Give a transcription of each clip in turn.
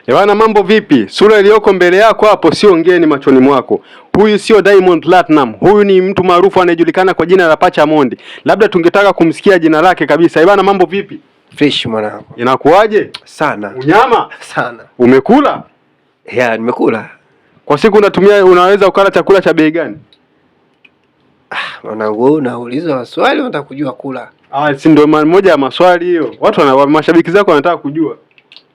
Ewana, mambo vipi? Sura iliyoko mbele yako hapo sio ngeni machoni mwako. Huyu sio Diamond Platinum. Huyu ni mtu maarufu anayejulikana kwa jina la Pacha Mondi. Labda tungetaka kumsikia jina lake kabisa. Ewana, mambo vipi? Fresh mwanangu. Inakuaje? Sana. Unyama? Sana. Umekula? Ya, nimekula. Kwa siku unaweza ukala chakula cha bei gani? Mwanangu, unauliza maswali unataka kujua kula. Si ndio moja ya maswali hiyo. Watu mashabiki zako wanataka kujua.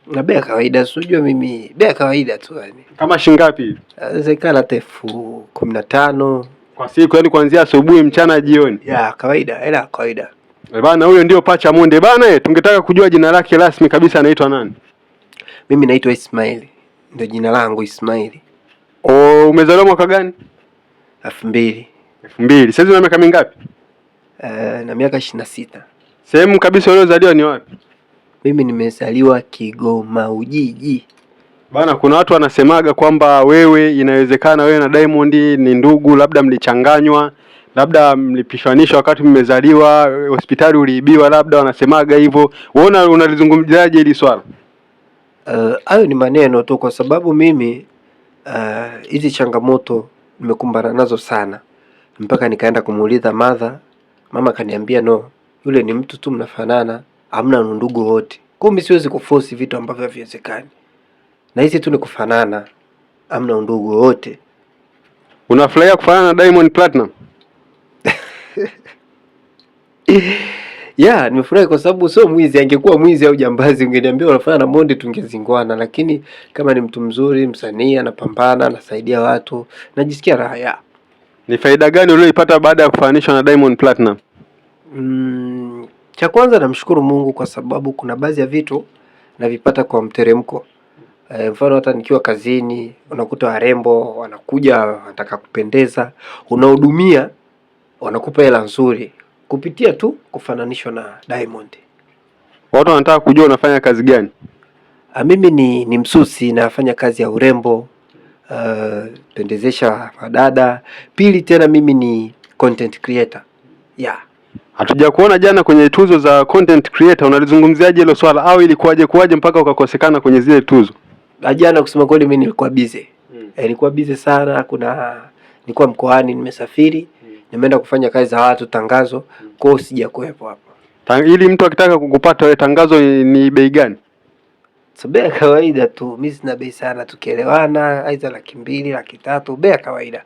Na bei kawaida, unajua mimi bei kawaida tu yani. Kama shilingi Zekana tefu 15 kwa siku, yani kuanzia asubuhi, mchana, jioni. Ya, kawaida, hela kawaida. Bana, huyo ndio Pacha Mondi. Bana, tungetaka kujua jina lake rasmi kabisa, anaitwa nani? Mimi naitwa Ismail. Ndio jina langu, Ismail. Umezaliwa mwaka gani? 2000. 2000. Sasa una miaka mingapi? Na miaka 26. Sehemu kabisa uliozaliwa ni wapi? Mimi nimezaliwa Kigoma Ujiji. Bana, kuna watu wanasemaga kwamba wewe, inawezekana wewe na Diamond ni ndugu, labda mlichanganywa, labda mlipishwanishwa wakati mmezaliwa, hospitali uliibiwa, labda wanasemaga hivyo. Wewe unalizungumziaje hili swala? Hayo ni maneno tu, kwa sababu mimi hizi changamoto nimekumbana nazo sana, mpaka nikaenda kumuuliza mama kaniambia no, yule ni mtu tu mnafanana, hamna ndugu wote. Kwa hiyo mimi siwezi kuforce vitu ambavyo haviwezekani. Na hizi tu ni kufanana, hamna ndugu wote. Unafurahia kufanana na Diamond Platinum? Ya, nimefurahi kwa sababu sio mwizi. Angekuwa mwizi au jambazi ungeniambia unafanana na Mondi, tungezingwana. Lakini kama ni mtu mzuri, msanii, anapambana, anasaidia watu, najisikia raha ya. Ni faida gani ulioipata baada ya kufananishwa na Diamond Platinum? Cha kwanza namshukuru Mungu kwa sababu kuna baadhi ya vitu navipata kwa mteremko. Mfano hata nikiwa kazini, unakuta warembo wanakuja wanataka kupendeza, unahudumia, wanakupa hela nzuri kupitia tu kufananishwa na Diamond. Watu wanataka kujua unafanya kazi gani? Mimi ni msusi, nafanya kazi ya urembo, pendezesha wadada. Pili tena mimi ni content creator. Yeah. Hatuja kuona jana kwenye tuzo za content creator, unalizungumziaje hilo swala, au ilikuwaje mpaka ukakosekana kwenye zile tuzo? Jana kusema kweli mimi nilikuwa busy. Nilikuwa busy sana, nilikuwa mkoani, nimesafiri, nimeenda kufanya kazi za watu, tangazo, kwa hiyo sijakuepo hapa. Ili mtu akitaka kukupata wewe, tangazo ni bei gani? Bei kawaida tu, mimi sina bei sana, tukielewana aidha 200,000, 300,000, bei kawaida.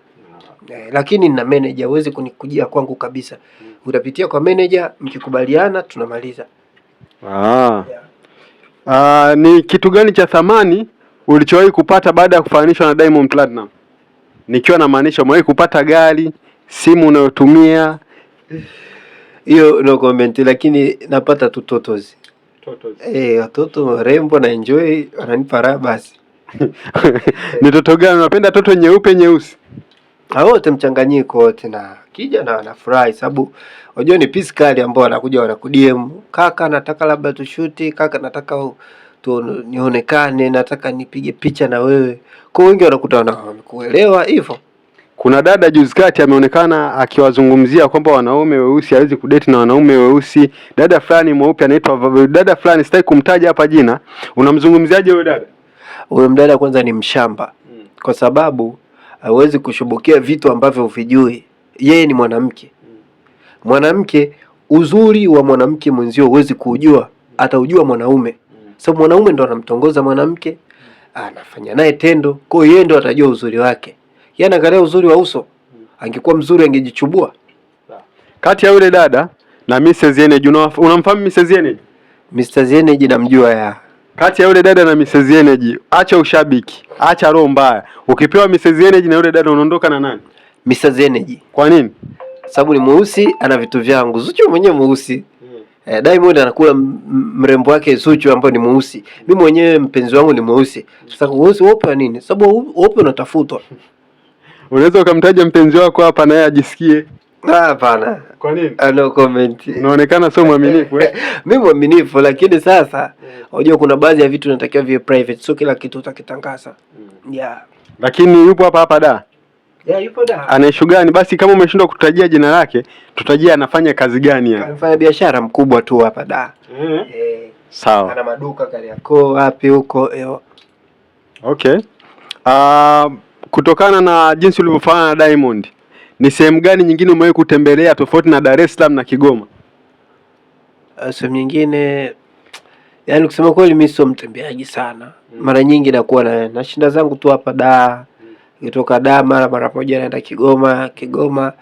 Lakini nina manager, huwezi kunikujia kwangu kabisa. Utapitia kwa manager, mkikubaliana tunamaliza. Ni kitu gani cha thamani ulichowahi kupata baada ya kufananishwa na Diamond Platinum? Nikiwa na maanisha, umewahi kupata gari, simu unayotumia? Hiyo no comment, lakini napata tu totos. Watoto warembo na enjoy, wananipa raha basi. Ni toto gani unapenda? Toto nyeupe, nyeusi? Wote mchanganyiko wote, na kija na nafurahi sababu unajua ni peace card ambao wanakuja wanakudm, kaka nataka labda tushuti, kaka nataka nionekane, nataka nipige picha na wewe. Kwa wengi wanakuta wanakuelewa hivyo. Kuna dada juzi kati ameonekana akiwazungumzia kwamba wanaume weusi hawezi kudate na wanaume weusi. Dada fulani mweupe anaitwa dada fulani, sitaki kumtaja hapa jina. Unamzungumziaje huyo dada? Huyo mdada kwanza ni mshamba. Kwa sababu hawezi kushubukia vitu ambavyo uvijui. Yeye ni mwanamke. Mwanamke, uzuri wa mwanamke mwenzio huwezi kujua, ataujua mwanaume. Sababu mwanaume ndo anamtongoza mwanamke, anafanya naye tendo, kwa hiyo yeye ndo atajua uzuri wake. Yeye anaangalia uzuri wa uso. Angekuwa mzuri angejichubua. Kati ya yule dada na Mrs. Yeneji, unamfahamu Mrs. Yeneji? Mrs. Yeneji namjua ya. Kati ya yule dada na Mrs. Yeneji, acha ushabiki, acha roho mbaya. Ukipewa Mrs. Yeneji na yule dada unaondoka na nani? Mrs. Yeneji. Kwa nini? Sababu ni mweusi, ana vitu vyangu. Zuchu mwenyewe mweusi. Diamond anakula mrembo wake Zuchu ambaye ni mweusi. Mimi mwenyewe mpenzi wangu ni mweusi. Sasa mweusi wapo nini? Sababu wapo unatafutwa. Unaweza ukamtaja mpenzi wako hapa na yeye ajisikie? Hapana. Kwa nini? No comment. Unaonekana sio mwaminifu. Mimi mwaminifu, lakini sasa unajua kuna baadhi ya vitu natakiwa viwe private, sio kila kitu utakitangaza. Yeah. Lakini yupo hapa da. Yupo da. Anaishu gani? Basi kama umeshindwa kutajia jina lake, tutajia anafanya kazi gani yani. Anafanya biashara mkubwa tu hapa da. Sawa. Ana maduka Kariakoo wapi huko. Okay. Kutokana na jinsi ulivyofanana na Diamond, ni sehemu gani nyingine umewahi kutembelea tofauti na Dar es Salaam na Kigoma? Sehemu nyingine, yaani kusema kweli mimi sio mtembeaji sana. Mara nyingi nakuwa na shinda zangu tu hapa Dar. Nikitoka Dar mara moja naenda Kigoma.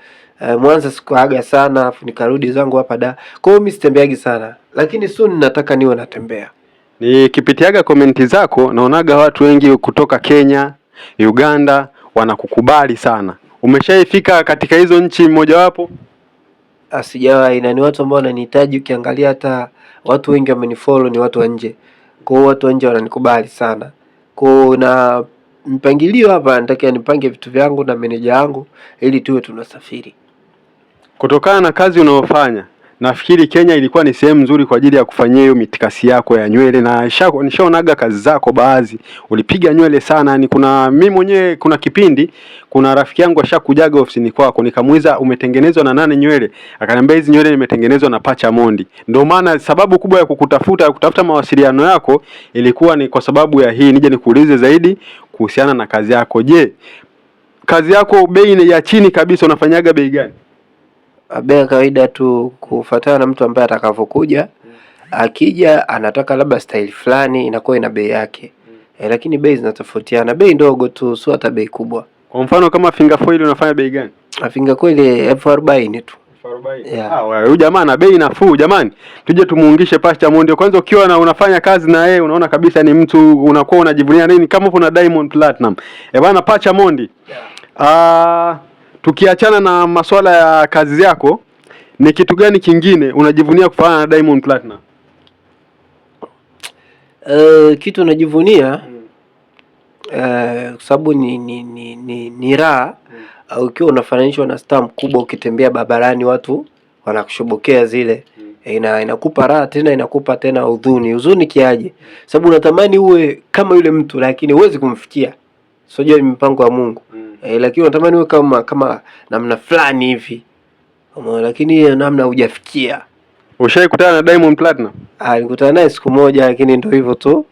Mwanza sikuaga sana, afu nikarudi zangu hapa Dar. Kwa hiyo mimi sitembeaji sana, lakini soon nataka niwe natembea. Nikipitiaga komenti zako naonaga watu wengi kutoka Kenya, Uganda wanakukubali sana. Umeshaifika katika hizo nchi mojawapo? Sijawahi, na ni watu ambao wananihitaji. Ukiangalia hata watu wengi wamenifollow ni watu wa nje. Kwa hiyo watu wa nje wananikubali sana. Kwa na mpangilio hapa nataka nipange vitu vyangu na meneja wangu ili tuwe tunasafiri. Kutokana na kazi unayofanya, nafikiri Kenya ilikuwa ni sehemu nzuri kwa ajili ya kufanyia hiyo mitikasi yako ya nywele, na nishaonaga kazi zako baadhi ulipiga nywele sana. Ni mimi mwenyewe kuna kipindi kuna rafiki yangu ashakujaga ofisini kwako, nikamuuliza umetengenezwa na nani nywele? Akaniambia hizi nywele nimetengenezwa na Pacha Mondi. Ndio maana sababu kubwa ya kutafuta mawasiliano yako ilikuwa ni kwa sababu ya hii, nije nikuulize zaidi kuhusiana na kazi yako. Je, kazi yako bei ya chini kabisa unafanyaga bei gani? Bei ya kawaida tu, kufuatana na mtu ambaye atakavyokuja. Akija anataka labda style fulani, inakuwa ina bei yake. Lakini bei zinatofautiana, bei ndogo tu, sio hata bei kubwa. Kwa mfano kama finger foil unafanya bei gani? Finger coil 40,000 tu. 40,000. Yeah. Huyu jamaa na bei nafuu jamani. Tuje tumuungishe Pacha Mondi. Kwanza ukiwa unafanya kazi na yeye unaona kabisa ni mtu unakuwa unajivunia nini kama upo na Diamond Platinum. Bwana Pacha Mondi. Yeah. Tukiachana na masuala ya kazi yako, ni kitu gani kingine unajivunia kufanya na Diamond Platinum? Kitu najivunia kwa sababu ni raha. Ukiwa unafananishwa na star mkubwa, ukitembea barabarani watu wanakushobokea zile. Inakupa raha, tena inakupa tena huzuni kiaje, sababu unatamani uwe kama yule mtu lakini huwezi kumfikia. Sio mipango ya Mungu. Lakini unatamani uwe kama namna fulani hivi, lakini namna hujafikia. Ushaikutana na Diamond Platinum? Nilikutana naye siku moja, lakini ndio hivyo tu.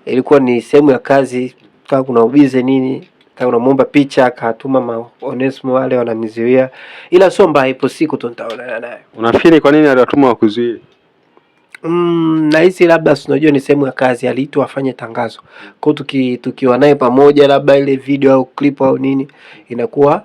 Ilikuwa ni sehemu ya kazi, kama kuna ubize nini, kama unamuomba picha akatuma Onesmo wale wananizuia, ila sio mbaya, ipo siku tu nitaonana naye. Unafikiri kwa nini aliwatuma wakuzuie? Nahisi labda unajua ni sehemu ya kazi, aliitwa afanye tangazo. Kwa tukiwa naye pamoja, labda ile video au clip au nini, inakuwa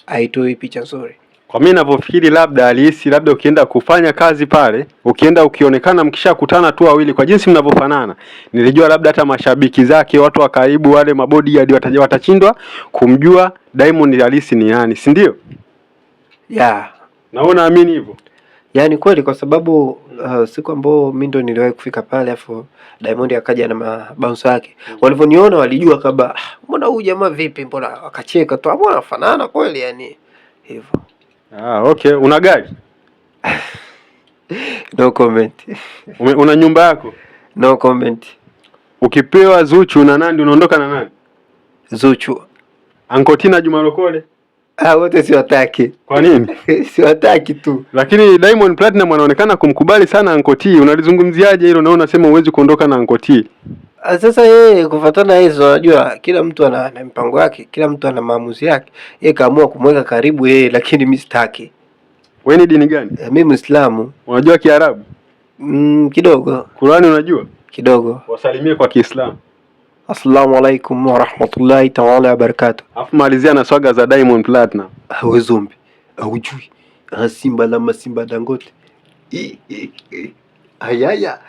haitoi picha nzuri. Kwa mimi ninavyofikiri, labda alihisi labda ukienda kufanya kazi pale, ukionekana mkishakutana tu wawili kwa jinsi mnavyofanana, nilijua labda hata mashabiki zake, watu wa karibu, wale mabodyguard watachindwa kumjua Diamond halisi ni nani, si ndio? Yeah. Naona amini hivyo. Yaani kweli, kwa sababu siku ambayo mimi ndo niliwahi kufika pale, afu Diamond akaja na mabounce yake. Walivyoniona walijua kaba mbona huyu jamaa vipi, mbona wakacheka tu, mbona anafanana kweli, yani hivyo. Okay, una gari? No comment. Una nyumba yako? No comment. Ukipewa Zuchu na Nandi unaondoka na nani? Zuchu. Ankoti na Juma Lokole? Wote siwataki. Kwa nini? Siwataki tu. Lakini Diamond Platinum anaonekana kumkubali sana Ankoti. Unalizungumziaje hilo? Naona unasema huwezi kuondoka na Ankoti. Sasa yeye kufuatana hizo, unajua kila mtu ana mpango yake, kila mtu ana maamuzi yake. Yeye kaamua kumweka karibu yeye, lakini mimi sitaki. Wewe ni dini gani? Mimi Muislamu. Unajua Kiarabu? Kidogo. Qur'ani unajua? Kidogo. Wasalimie kwa Kiislamu. Assalamu alaikum wa rahmatullahi ta'ala wa barakatuh. Afu malizia na swaga za Diamond Platinum. Wewe zombi. Hujui. Simba la Simba Dangote. Ayaya.